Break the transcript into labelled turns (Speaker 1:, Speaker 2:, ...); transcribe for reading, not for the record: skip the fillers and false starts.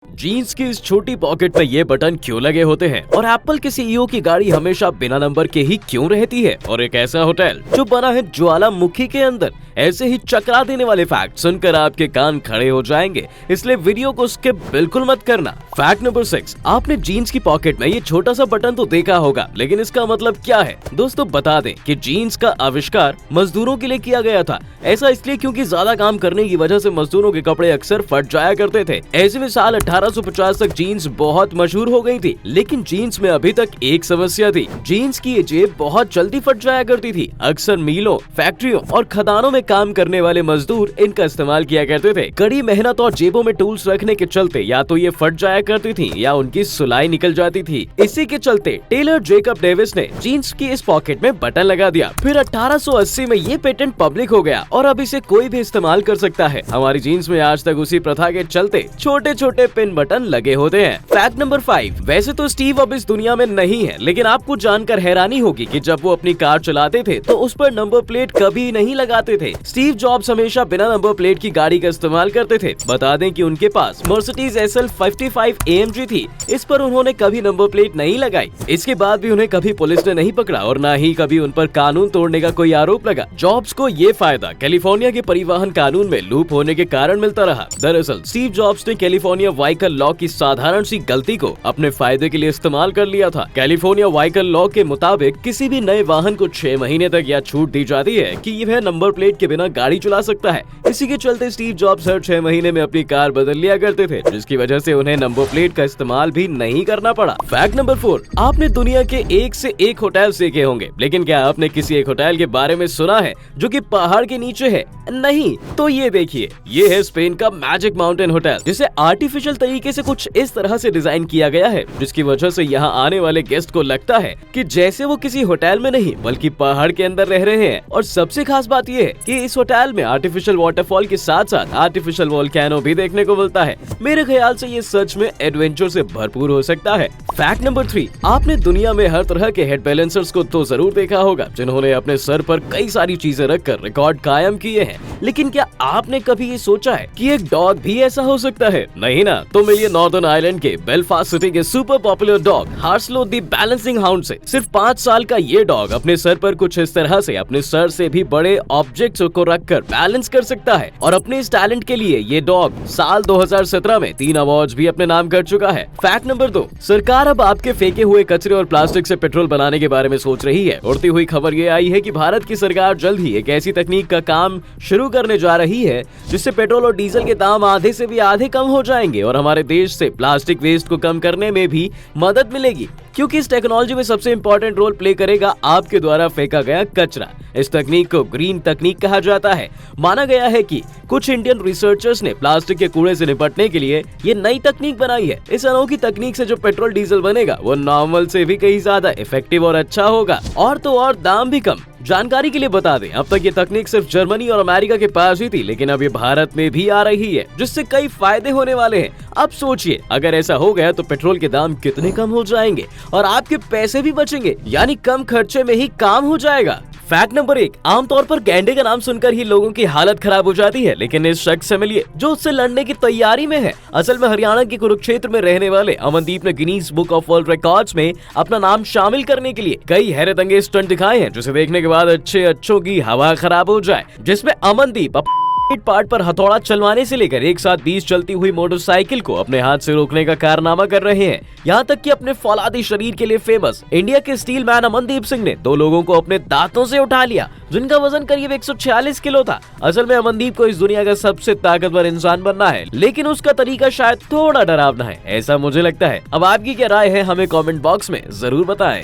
Speaker 1: Jeans की इस छोटी पॉकेट में ये बटन क्यों लगे होते हैं और एप्पल के सीईओ की गाड़ी हमेशा बिना नंबर के ही क्यों रहती है और एक ऐसा होटल जो बना है ज्वालामुखी के अंदर, ऐसे ही चकरा देने वाले फैक्ट सुनकर आपके कान खड़े हो जाएंगे, इसलिए वीडियो को स्किप बिल्कुल मत करना। फैक्ट नंबर 6, आपने जीन्स की पॉकेट में ये छोटा सा बटन तो देखा होगा, लेकिन इसका मतलब क्या है? दोस्तों बता दें कि जीन्स का आविष्कार मजदूरों के लिए किया गया था। ऐसा इसलिए क्योंकि ज्यादा काम करने की वजह से मजदूरों के कपड़े अक्सर फट जाया करते थे। ऐसे में साल 1850 तक जीन्स बहुत मशहूर हो गई थी, लेकिन जीन्स में अभी तक एक समस्या थी। जीन्स की ये जेब बहुत जल्दी फट जाया करती थी। अक्सर मिलों, फैक्ट्रियों और खदानों में काम करने वाले मजदूर इनका इस्तेमाल किया करते थे। कड़ी मेहनत और जेबों में टूल्स रखने के चलते या तो ये फट जाया करती थी या उनकी सुलाई निकल जाती थी। इसी के चलते टेलर जेकब डेविस ने जीन्स की इस पॉकेट में बटन लगा दिया। फिर 1880 में ये पेटेंट पब्लिक हो गया और अब इसे कोई भी इस्तेमाल कर सकता है। हमारी जीन्स में आज तक उसी प्रथा के चलते छोटे छोटे पिन बटन लगे होते हैं। फैक्ट नंबर 5, वैसे तो स्टीव अब इस दुनिया में नहीं है, लेकिन आपको जानकर हैरानी होगी कि जब वो अपनी कार चलाते थे तो उस पर नंबर प्लेट कभी नहीं लगाते थे। स्टीव जॉब्स हमेशा बिना नंबर प्लेट की गाड़ी का इस्तेमाल करते थे। बता दें कि उनके पास मर्सिडीज SL 55 AMG थी। इस पर उन्होंने कभी नंबर प्लेट नहीं लगाई। इसके बाद भी उन्हें कभी पुलिस ने नहीं पकड़ा और न ही कभी उन पर कानून तोड़ने का कोई आरोप लगा। जॉब्स को ये फायदा कैलिफोर्निया के परिवहन कानून में लूप होने के कारण मिलता रहा। दरअसल स्टीव जॉब्स ने कैलिफोर्निया व्हीकल लॉ की साधारण सी गलती को अपने फायदे के लिए इस्तेमाल कर लिया था। कैलिफोर्निया व्हीकल लॉ के मुताबिक किसी भी नए वाहन को 6 महीने तक यह छूट दी जाती है कि वह नंबर प्लेट के बिना गाड़ी चला सकता है। इसी के चलते स्टीव जॉब्स हर 6 महीने में अपनी कार बदल लिया करते थे, जिसकी वजह से उन्हें नंबर प्लेट का इस्तेमाल भी नहीं करना पड़ा। फैक्ट नंबर 4, आपने दुनिया के एक से एक होटल देखे होंगे, लेकिन क्या आपने किसी एक होटल के बारे में सुना है जो कि पहाड़ के नीचे है? नहीं तो ये देखिए, ये है स्पेन का मैजिक माउंटेन होटल, जिसे आर्टिफिशियल तरीके से कुछ इस तरह से डिजाइन किया गया है, जिसकी वजह से यहाँ आने वाले गेस्ट को लगता है कि जैसे वो किसी होटल में नहीं बल्कि पहाड़ के अंदर रह रहे हैं। और सबसे खास बात ये है कि इस होटल में आर्टिफिशियल वाटरफॉल के साथ साथ आर्टिफिशियल वोल्केनो भी देखने को मिलता है। मेरे ख्याल से ये सच में एडवेंचर से भरपूर हो सकता है। फैक्ट नंबर 3, आपने दुनिया में हर तरह के हेड बैलेंसर्स को तो जरूर देखा होगा, जिन्होंने अपने सर पर कई सारी चीजें रखकर रिकॉर्ड कायम किए हैं, लेकिन क्या आपने कभी ये सोचा है कि एक डॉग भी ऐसा हो सकता है? नहीं ना? तो मिलिए नॉर्दर्न आयरलैंड के बेलफास्ट सिटी के सुपर पॉपुलर डॉग हार्सलो द बैलेंसिंग हाउंड से। सिर्फ 5 साल का ये डॉग अपने सर पर कुछ इस तरह से अपने सर से भी बड़े ऑब्जेक्ट्स को रखकर बैलेंस कर सकता है और अपने इस टैलेंट के लिए ये डॉग साल 2017 में 3 अवार्ड्स भी अपने नाम कर चुका है। फैक्ट नंबर 2, सरकार अब आपके फेंके हुए कचरे और प्लास्टिक से पेट्रोल बनाने के बारे में सोच रही है। उड़ती हुई खबर ये आई है कि भारत की सरकार जल्द ही एक ऐसी तकनीक का काम शुरू करने जा रही है जिससे पेट्रोल और डीजल के दाम आधे से भी आधे कम हो जाएंगे और हमारे देश से प्लास्टिक वेस्ट को कम करने में भी मदद मिलेगी, क्योंकि इस टेक्नोलॉजी में सबसे इम्पोर्टेंट रोल प्ले करेगा आपके द्वारा फेंका गया कचरा। इस तकनीक को ग्रीन तकनीक कहा जाता है। माना गया है कि कुछ इंडियन रिसर्चर्स ने प्लास्टिक के कूड़े से निपटने के लिए ये नई तकनीक बनाई है। इस अनोखी तकनीक से जो पेट्रोल डीजल बनेगा वो नॉर्मल से भी कहीं ज्यादा इफेक्टिव और अच्छा होगा, और तो और दाम भी कम। जानकारी के लिए बता दें, अब तक ये तकनीक सिर्फ जर्मनी और अमेरिका के पास ही थी, लेकिन अब ये भारत में भी आ रही है, जिससे कई फायदे होने वाले हैं। अब सोचिए, अगर ऐसा हो गया तो पेट्रोल के दाम कितने कम हो जाएंगे और आपके पैसे भी बचेंगे, यानी कम खर्चे में ही काम हो जाएगा। फैक्ट नंबर 1, आमतौर पर गैंडे का नाम सुनकर ही लोगों की हालत खराब हो जाती है, लेकिन इस शख्स से मिलिए जो उससे लड़ने की तैयारी में है। असल में हरियाणा के कुरुक्षेत्र में रहने वाले अमनदीप ने Guinness book of world records में अपना नाम शामिल करने के लिए कई हैरत अंगेज स्टंट दिखाए हैं, जिसे देखने के बाद अच्छों की हवा खराब हो जाए। जिसमें अमनदीप पार्ट पर हथौड़ा चलवाने से लेकर एक साथ 20 चलती हुई मोटरसाइकिल को अपने हाथ से रोकने का कारनामा कर रहे हैं। यहाँ तक कि अपने फौलादी शरीर के लिए फेमस इंडिया के स्टील मैन अमनदीप सिंह ने 2 लोगों को अपने दांतों से उठा लिया, जिनका वजन करीब 146 किलो था। असल में अमनदीप को इस दुनिया का सबसे ताकतवर इंसान बनना है, लेकिन उसका तरीका शायद थोड़ा डरावना है, ऐसा मुझे लगता है। अब आपकी क्या राय है, हमें कॉमेंट बॉक्स में जरूर बताएं।